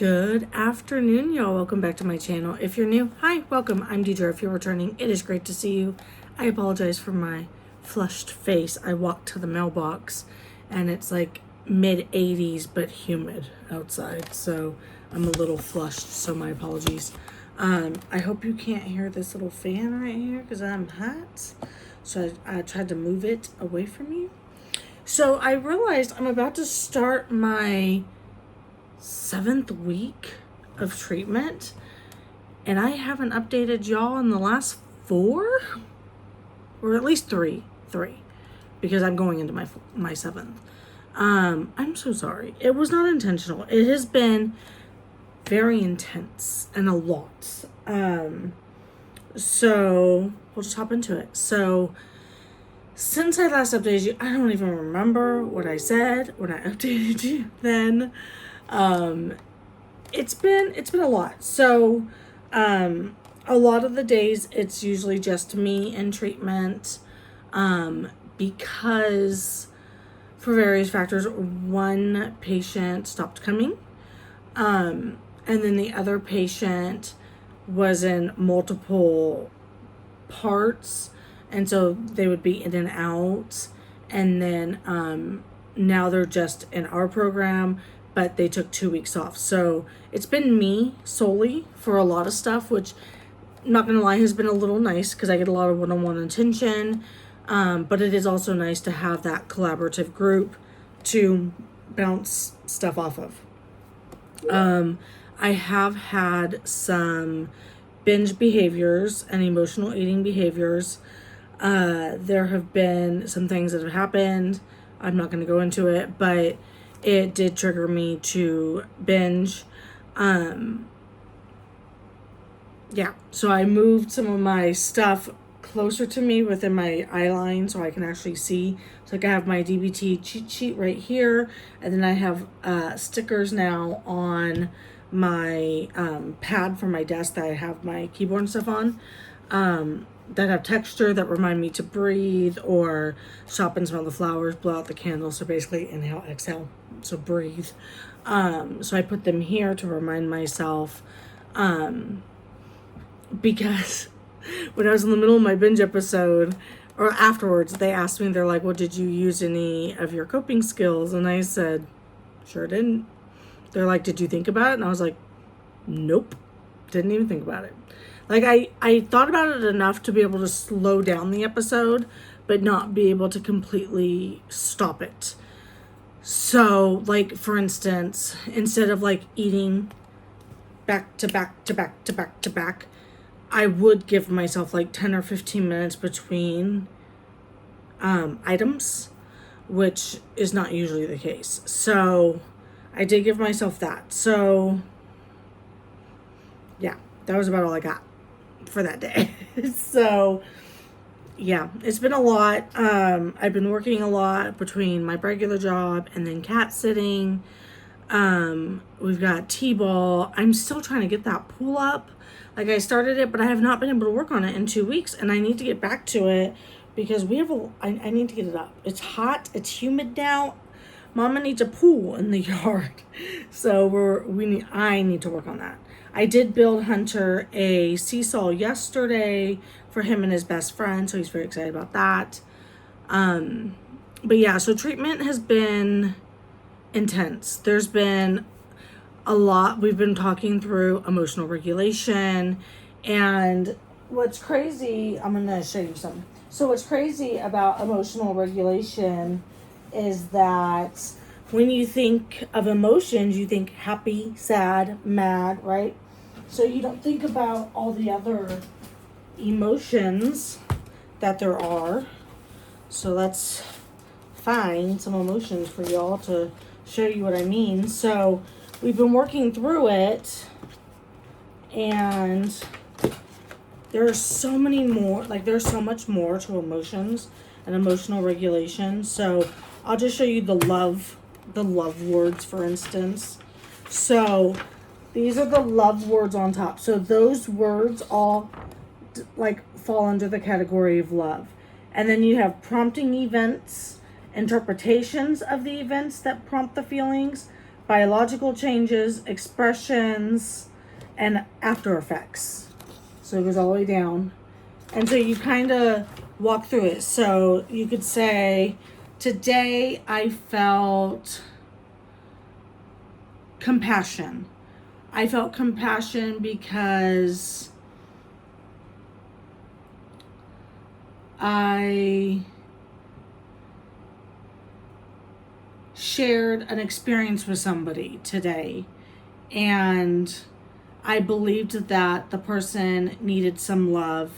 Good afternoon, y'all. Welcome back to my channel. If you're new, hi, welcome. I'm Deidra. If you're returning, it is great to see you. I apologize for my flushed face. I walked to the mailbox and it's like mid 80s but humid outside, so I'm a little flushed, so my apologies. I hope you can't hear this little fan right here because I'm hot, so I tried to move it away from you. So I realized I'm about to start my 7th week of treatment, and I haven't updated y'all in the last 4 or at least three, because I'm going into my 7th. I'm so sorry. It was not intentional. It has been very intense and a lot. So we'll just hop into it. So since I last updated you, I don't even remember what I said when I updated you then. It's been a lot. So, a lot of the days it's usually just me in treatment, because for various factors, one patient stopped coming, and then the other patient was in multiple parts, and so they would be in and out, and then, now they're just in our program, but they took 2 weeks off. So it's been me solely for a lot of stuff, which, not gonna lie, has been a little nice because I get a lot of one-on-one attention. But it is also nice to have that collaborative group to bounce stuff off of. I have had some binge behaviors and emotional eating behaviors. There have been some things that have happened. I'm not gonna go into it, but it did trigger me to binge. Yeah, so I moved some of my stuff closer to me within my eye line so I can actually see. So like I have my DBT cheat sheet right here, and then I have stickers now on my pad for my desk that I have my keyboard and stuff on, that have texture that remind me to breathe, or stop and smell the flowers, blow out the candle. So basically inhale, exhale, so breathe. So I put them here to remind myself, because when I was in the middle of my binge episode, or afterwards, they asked me, they're like, well, did you use any of your coping skills? And I said, sure didn't. They're like, did you think about it? And I was like, nope, didn't even think about it. Like, I thought about it enough to be able to slow down the episode, but not be able to completely stop it. So, like, for instance, instead of, like, eating back to back to back to back to back, I would give myself, like, 10 or 15 minutes between items, which is not usually the case. So, I did give myself that. So, yeah, that was about all I got for that day. So yeah, it's been a lot. I've been working a lot between my regular job and then cat sitting. We've got t-ball. I'm still trying to get that pool up. Like, I started it, but I have not been able to work on it in 2 weeks, and I need to get back to it because I need to get it up. It's hot, it's humid now. Mama needs a pool in the yard. So I need to work on that. I did build Hunter a seesaw yesterday for him and his best friend, so he's very excited about that. But yeah, so treatment has been intense. There's been a lot. We've been talking through emotional regulation, and what's crazy, I'm gonna show you something. So what's crazy about emotional regulation is that when you think of emotions, you think happy, sad, mad, right? So you don't think about all the other emotions that there are. So let's find some emotions for y'all to show you what I mean. So we've been working through it, and there's so many more, like there's so much more to emotions and emotional regulation. So I'll just show you the love words, for instance. So these are the love words on top. So those words all like fall under the category of love. And then you have prompting events, interpretations of the events that prompt the feelings, biological changes, expressions, and after effects. So it goes all the way down. And so you kind of walk through it. So you could say, today I felt compassion. I felt compassion because I shared an experience with somebody today, and I believed that the person needed some love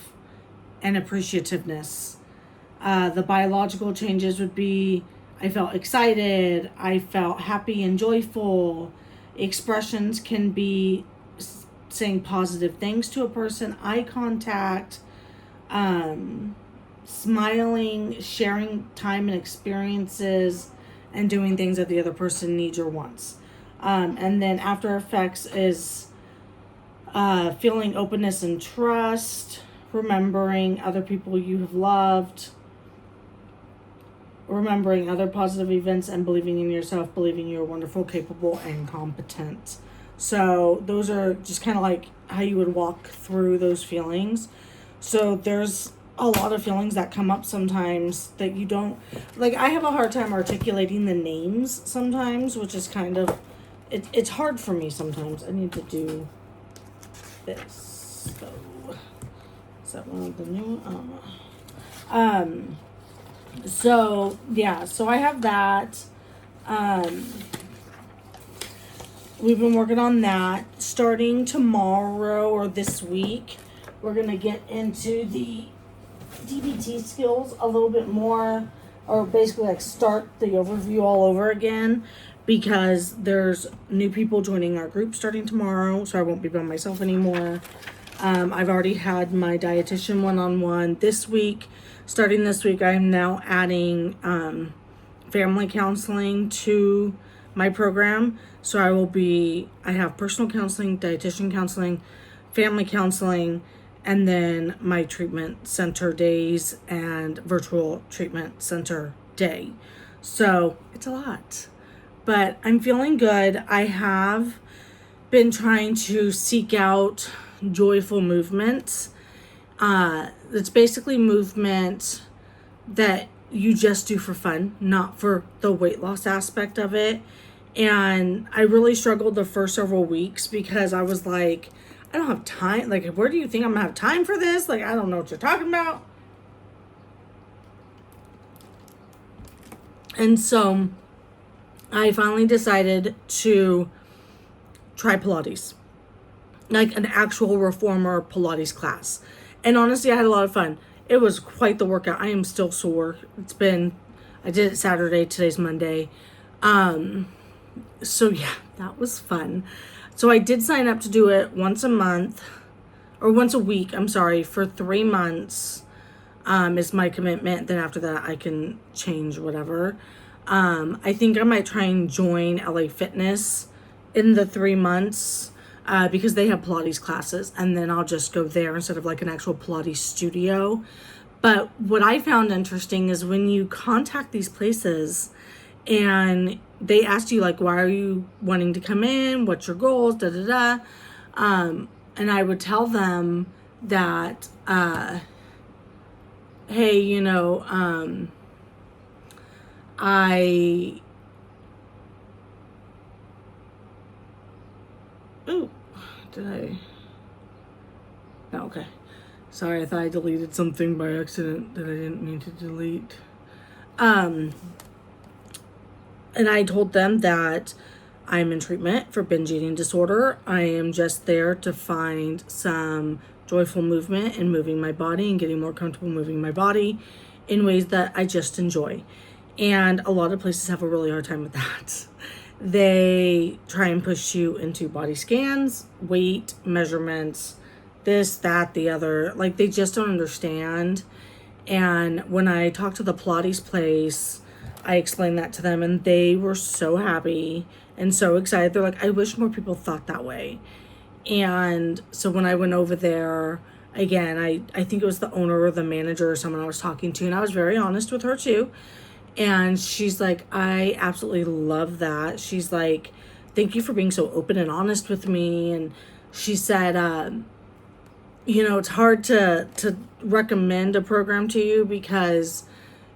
and appreciativeness. The biological changes would be, I felt excited, I felt happy and joyful. Expressions can be saying positive things to a person, eye contact, smiling, sharing time and experiences, and doing things that the other person needs or wants. And then after effects is feeling openness and trust, remembering other people you have loved, remembering other positive events, and believing in yourself, believing you're wonderful, capable, and competent. So those are just kind of like how you would walk through those feelings. So there's a lot of feelings that come up sometimes that you don't, like, I have a hard time articulating the names sometimes, which is kind of, it's hard for me sometimes. I need to do this. So, is that one of the new, so yeah, so I have that. We've been working on that. Starting tomorrow or this week, we're gonna get into the DBT skills a little bit more, or basically like start the overview all over again, because there's new people joining our group starting tomorrow, so I won't be by myself anymore. I've already had my dietitian one-on-one this week. Starting this week, I'm now adding family counseling to my program. So I have personal counseling, dietitian counseling, family counseling, and then my treatment center days and virtual treatment center day. So it's a lot, but I'm feeling good. I have been trying to seek out joyful movements. It's basically movement that you just do for fun, not for the weight loss aspect of it. And I really struggled the first several weeks because I was like, I don't have time. Like, where do you think I'm gonna have time for this? Like, I don't know what you're talking about. And so I finally decided to try Pilates, like an actual reformer Pilates class. And honestly, I had a lot of fun. It was quite the workout. I am still sore. I did it Saturday, today's Monday. So yeah, that was fun. So I did sign up to do it once a week, for 3 months, is my commitment. Then after that, I can change whatever. I think I might try and join LA Fitness in the 3 months, because they have Pilates classes, and then I'll just go there instead of like an actual Pilates studio. But what I found interesting is when you contact these places and they ask you, like, why are you wanting to come in? What's your goals? And I would tell them that, hey, no, okay. Sorry, I thought I deleted something by accident that I didn't mean to delete. And I told them that I'm in treatment for binge eating disorder. I am just there to find some joyful movement and moving my body and getting more comfortable moving my body in ways that I just enjoy. And a lot of places have a really hard time with that. They try and push you into body scans, weight, measurements, this, that, the other. Like, they just don't understand. And when I talked to the Pilates place, I explained that to them, and they were so happy and so excited. They're like, I wish more people thought that way. And so when I went over there, again, I think it was the owner or the manager or someone I was talking to, and I was very honest with her too. And she's like, I absolutely love that. She's like, thank you for being so open and honest with me. And she said, it's hard to recommend a program to you because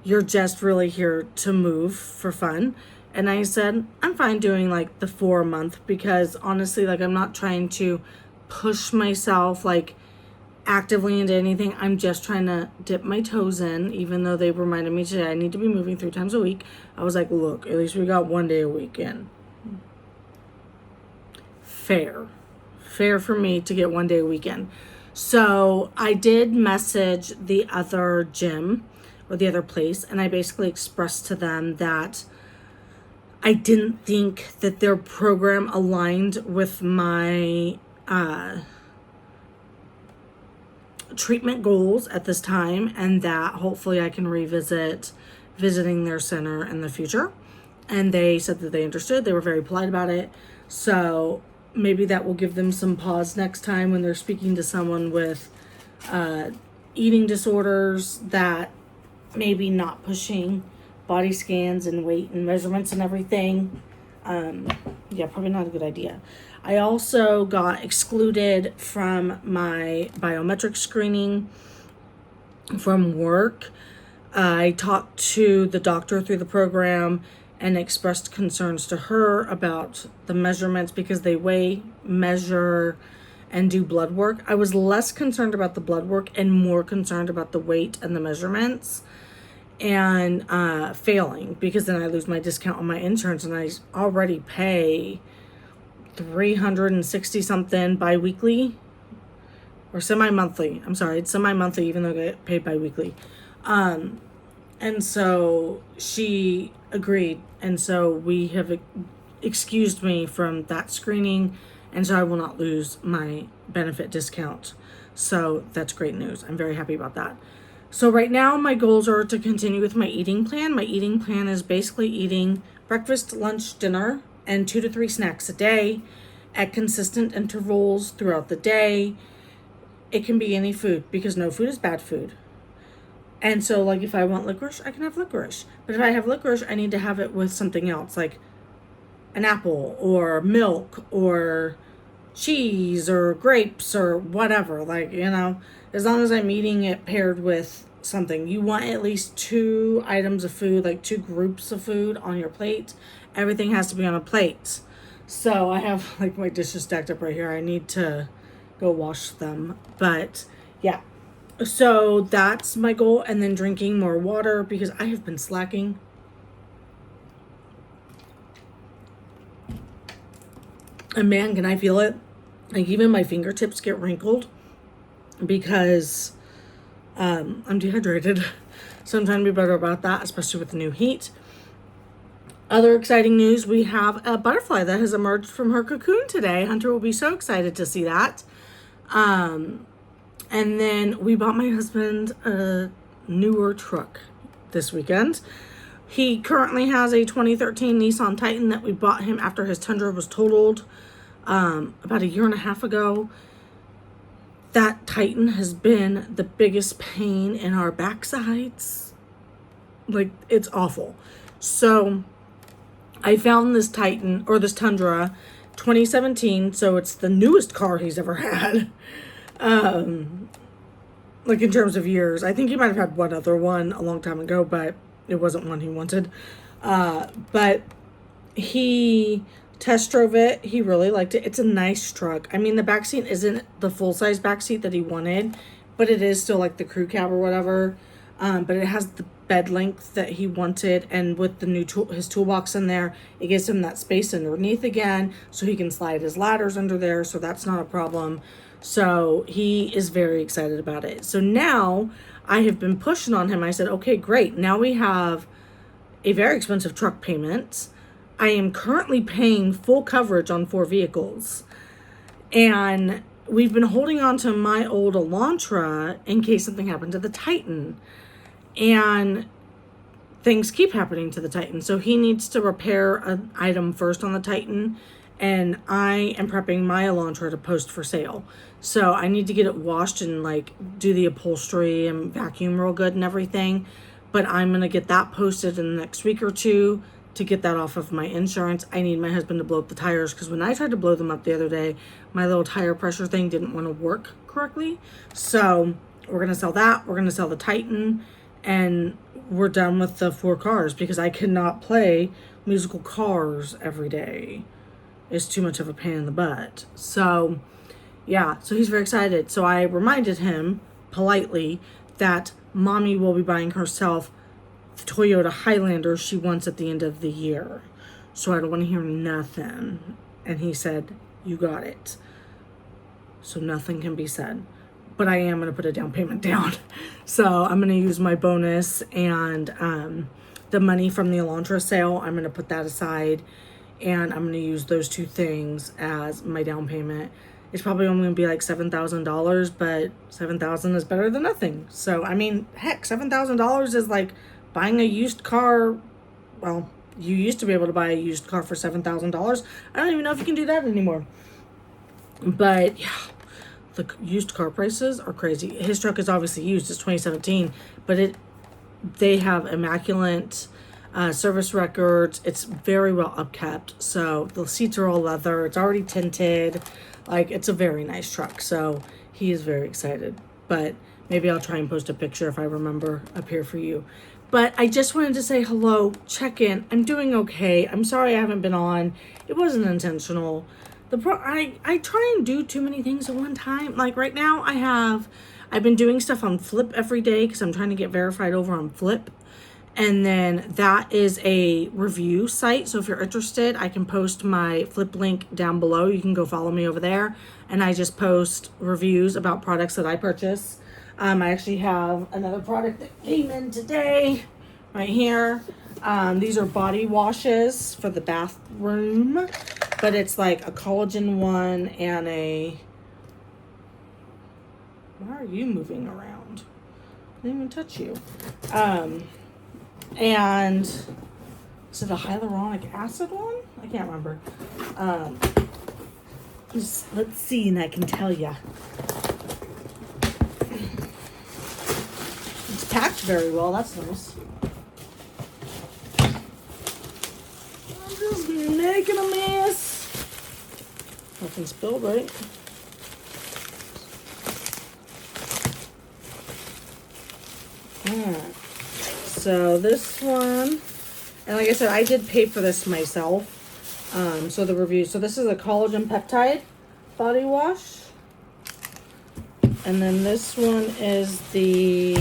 you're just really here to move for fun. And I said, I'm fine doing like the 4 a month, because honestly, like, I'm not trying to push myself like actively into anything. I'm just trying to dip my toes in, even though they reminded me today I need to be moving 3 times a week. I was like, look, at least we got 1 day a week in. Fair for me to get 1 day a week in. So I did message the other gym or the other place, and I basically expressed to them that I didn't think that their program aligned with my treatment goals at this time, and that hopefully I can revisit visiting their center in the future. And they said that they understood. They were very polite about it. So maybe that will give them some pause next time when they're speaking to someone with eating disorders, that maybe not pushing body scans and weight and measurements and everything. Probably not a good idea. I also got excluded from my biometric screening from work. I talked to the doctor through the program and expressed concerns to her about the measurements, because they weigh, measure, and do blood work. I was less concerned about the blood work and more concerned about the weight and the measurements, and failing, because then I lose my discount on my insurance, and I already pay $360 something bi-weekly or semi-monthly. I'm sorry, it's semi-monthly even though I get paid bi-weekly. And so she agreed, and so we have excused me from that screening, and so I will not lose my benefit discount. So that's great news. I'm very happy about that. So right now my goals are to continue with my eating plan. My eating plan is basically eating breakfast, lunch, dinner, and 2 to 3 snacks a day at consistent intervals throughout the day. It can be any food, because no food is bad food. And so, like, if I want licorice, I can have licorice. But if I have licorice, I need to have it with something else, like an apple or milk or cheese or grapes or whatever. Like, as long as I'm eating it paired with something. You want at least 2 items of food, like 2 groups of food on your plate. Everything has to be on a plate. So I have like my dishes stacked up right here. I need to go wash them. But yeah. So that's my goal. And then drinking more water, because I have been slacking. And man, can I feel it. Like, even my fingertips get wrinkled because I'm dehydrated. So I'm trying to be better about that, especially with the new heat. Other exciting news, we have a butterfly that has emerged from her cocoon today. Hunter will be so excited to see that. And then we bought my husband a newer truck this weekend. He currently has a 2013 Nissan Titan that we bought him after his Tundra was totaled about 1.5 years ago. That Titan has been the biggest pain in our backsides. Like, it's awful. So I found this Titan, or this Tundra, 2017, so it's the newest car he's ever had. Like, in terms of years. I think he might have had one other one a long time ago, but it wasn't one he wanted. But he test drove it. He really liked it. It's a nice truck. I mean, the backseat isn't the full-size backseat that he wanted, but it is still like the crew cab or whatever. But it has the bed length that he wanted, and with the new his toolbox in there, it gives him that space underneath again, so he can slide his ladders under there, so that's not a problem. So he is very excited about it. So now I have been pushing on him. I said, okay, great. Now we have a very expensive truck payment. I am currently paying full coverage on 4 vehicles. And we've been holding on to my old Elantra in case something happened to the Titan. And things keep happening to the Titan. So he needs to repair an item first on the Titan. And I am prepping my Elantra to post for sale. So I need to get it washed and like do the upholstery and vacuum real good and everything. But I'm going to get that posted in the next week or 2 to get that off of my insurance. I need my husband to blow up the tires, because when I tried to blow them up the other day, my little tire pressure thing didn't want to work correctly. So we're going to sell that. We're going to sell the Titan, and we're done with the 4 cars, because I cannot play musical cars every day. It's too much of a pain in the butt. So yeah, so he's very excited. So I reminded him politely that mommy will be buying herself the Toyota Highlander she wants at the end of the year. So I don't want to hear nothing. And he said, you got it. So nothing can be said. But I am going to put a down payment down. So I'm going to use my bonus and the money from the Elantra sale. I'm going to put that aside. And I'm going to use those 2 things as my down payment. It's probably only going to be like $7,000, but $7,000 is better than nothing. So, I mean, heck, $7,000 is like buying a used car. Well, you used to be able to buy a used car for $7,000. I don't even know if you can do that anymore. But yeah, the used car prices are crazy. His truck is obviously used. It's 2017, but they have immaculate service records. It's very well upkept. So the seats are all leather. It's already tinted. Like, it's a very nice truck. So he is very excited. But maybe I'll try and post a picture if I remember up here for you. But I just wanted to say hello, check in. I'm doing okay. I'm sorry I haven't been on. It wasn't intentional. I try and do too many things at one time. Like right now I've been doing stuff on Flip every day because I'm trying to get verified over on Flip. And then that is a review site. So if you're interested, I can post my Flip link down below. You can go follow me over there. And I just post reviews about products that I purchase. I actually have another product that came in today right here. These are body washes for the bathroom. But it's like a collagen one and a... Why are you moving around? I didn't even touch you. And is it a hyaluronic acid one? I can't remember. Let's see, and I can tell you. It's packed very well. That's nice. I'm just making a mess. Nothing spilled, right? Alright. So this one, and like I said, I did pay for this myself. So the review. So this is a collagen peptide body wash. And then this one is the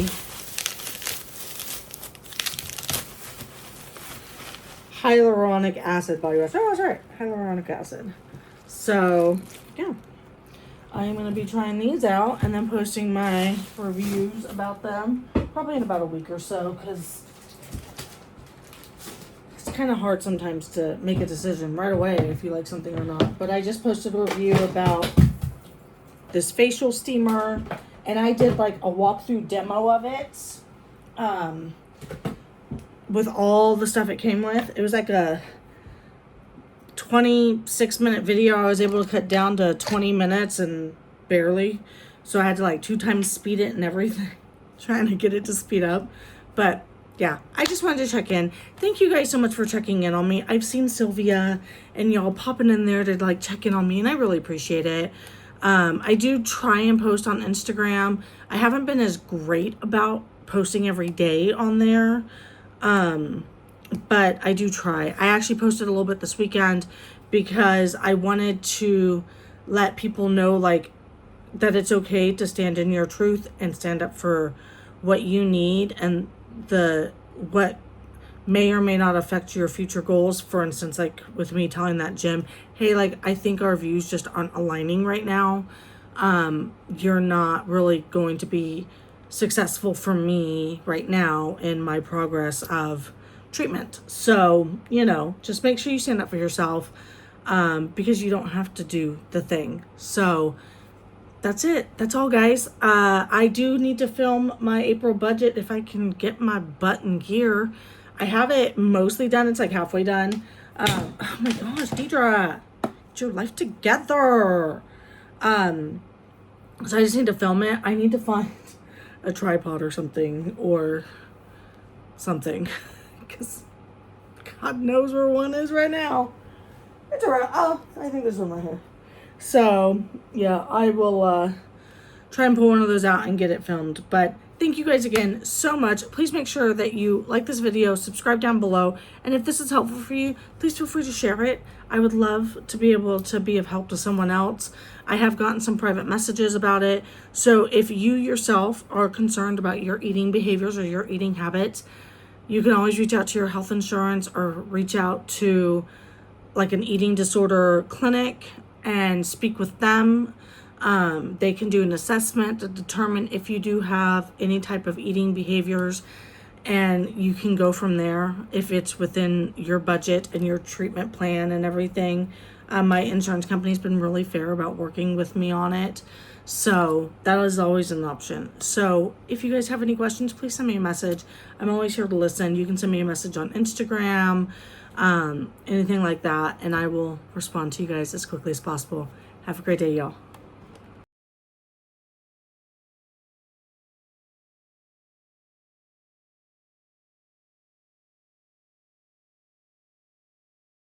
hyaluronic acid body wash. Oh, that's right. Hyaluronic acid. So, yeah. I'm going to be trying these out and then posting my reviews about them probably in about a week or so, because it's kind of hard sometimes to make a decision right away if you like something or not. But I just posted a review about this facial steamer, and I did like a walkthrough demo of it with all the stuff it came with. It was like a 26-minute video. I was able to cut down to 20 minutes and barely. So I had to like 2 times speed it and everything, trying to get it to speed up. But yeah, I just wanted to check in. Thank you guys so much for checking in on me. I've seen Sylvia and y'all popping in there to like check in on me, and I really appreciate it. I do try and post on Instagram. I haven't been as great about posting every day on there. But I do try. I actually posted a little bit this weekend because I wanted to let people know like that it's okay to stand in your truth and stand up for what you need and what may or may not affect your future goals. For instance, like with me telling that gym, hey, like I think our views just aren't aligning right now. You're not really going to be successful for me right now in my progress of treatment. So, just make sure you stand up for yourself, because you don't have to do the thing. So that's it. That's all, guys. I do need to film my April budget if I can get my butt in gear. I have it mostly done. It's like halfway done. Oh my gosh, Deidra, get your life together. So I just need to film it. I need to find a tripod or something, because God knows where one is right now. It's around. Oh, I think there's one right here. So, yeah, I will try and pull one of those out and get it filmed. But thank you guys again so much. Please make sure that you like this video, subscribe down below, and if this is helpful for you, please feel free to share it. I would love to be able to be of help to someone else. I have gotten some private messages about it. So if you yourself are concerned about your eating behaviors or your eating habits, you can always reach out to your health insurance or reach out to like an eating disorder clinic and speak with them. They can do an assessment to determine if you do have any type of eating behaviors, and you can go from there if it's within your budget and your treatment plan and everything. My insurance company's been really fair about working with me on it, so that is always an option. So if you guys have any questions, please send me a message. I'm always here to listen. You can send me a message on Instagram, anything like that, and I will respond to you guys as quickly as possible. Have a great day, y'all.